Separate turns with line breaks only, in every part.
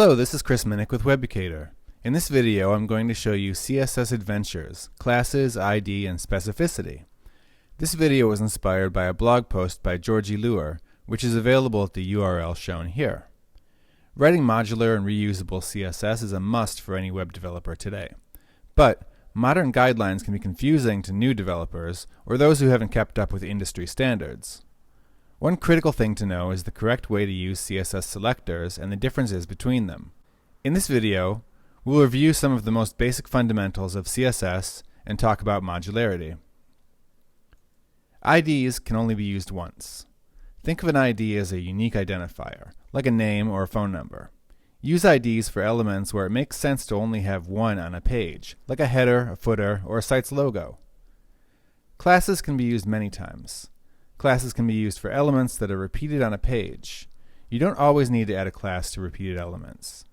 Hello, this is Chris Minnick with Webucator. In this video, I'm going to show you CSS Adventures, Classes, ID, and Specificity. This video was inspired by a blog post by Georgie Luer, which is available at the URL shown here. Writing modular and reusable CSS is a must for any web developer today. But modern guidelines can be confusing to new developers or those who haven't kept up with industry standards. One critical thing to know is the correct way to use CSS selectors and the differences between them. In this video, we'll review some of the most basic fundamentals of CSS and talk about modularity. IDs can only be used once. Think of an ID as a unique identifier, like a name or a phone number. Use IDs for elements where it makes sense to only have one on a page, like a header, a footer, or a site's logo. Classes can be used many times. Classes can be used for elements that are repeated on a page. You don't always need to add a class to repeated elements.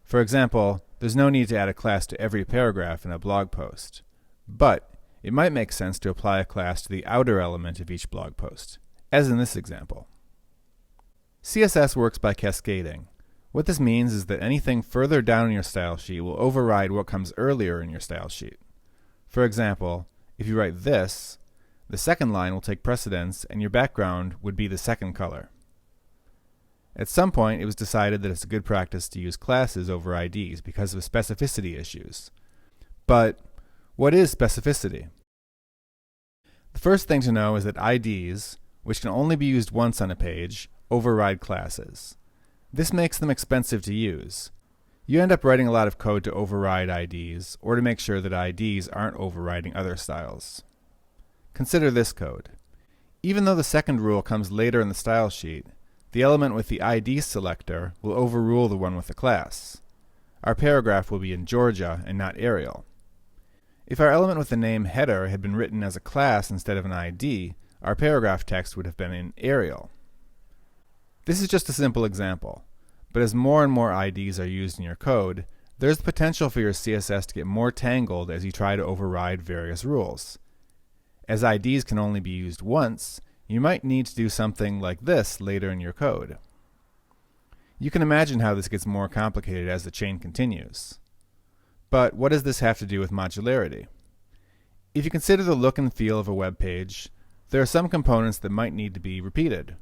For example, there's no need to add a class to every paragraph in a blog post. But it might make sense to apply a class to the outer element of each blog post, as in this example. CSS works by cascading. What this means is that anything further down in your style sheet will override what comes earlier in your style sheet. For example, if you write this, the second line will take precedence and your background would be the second color. At some point, it was decided that it's a good practice to use classes over IDs because of specificity issues. But what is specificity? The first thing to know is that IDs, which can only be used once on a page, override classes. This makes them expensive to use. You end up writing a lot of code to override IDs or to make sure that IDs aren't overriding other styles. Consider this code. Even though the second rule comes later in the style sheet, the element with the ID selector will overrule the one with the class. Our paragraph will be in Georgia and not Arial. If our element with the name header had been written as a class instead of an ID, our paragraph text would have been in Arial. This is just a simple example, but as more and more IDs are used in your code, there's the potential for your CSS to get more tangled as you try to override various rules. As IDs can only be used once, you might need to do something like this later in your code. You can imagine how this gets more complicated as the chain continues. But what does this have to do with modularity? If you consider the look and feel of a web page, there are some components that might need to be repeated.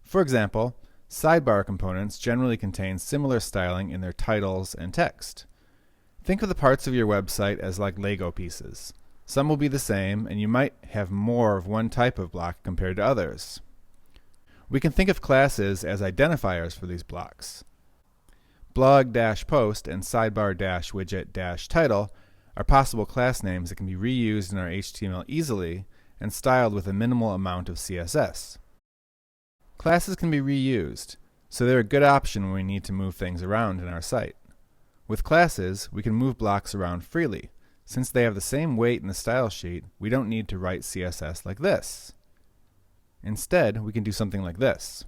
For example, sidebar components generally contain similar styling in their titles and text. Think of the parts of your website as like Lego pieces. Some will be the same, and you might have more of one type of block compared to others. We can think of classes as identifiers for these blocks. Blog-post and sidebar-widget-title are possible class names that can be reused in our HTML easily and styled with a minimal amount of CSS. Classes can be reused, so they're a good option when we need to move things around in our site. With classes, we can move blocks around freely. Since they have the same weight in the style sheet, we don't need to write CSS like this. Instead, we can do something like this.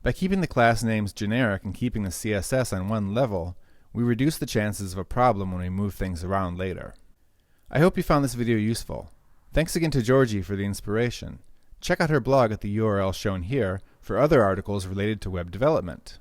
By keeping the class names generic and keeping the CSS on one level, we reduce the chances of a problem when we move things around later. I hope you found this video useful. Thanks again to Georgie for the inspiration. Check out her blog at the URL shown here for other articles related to web development.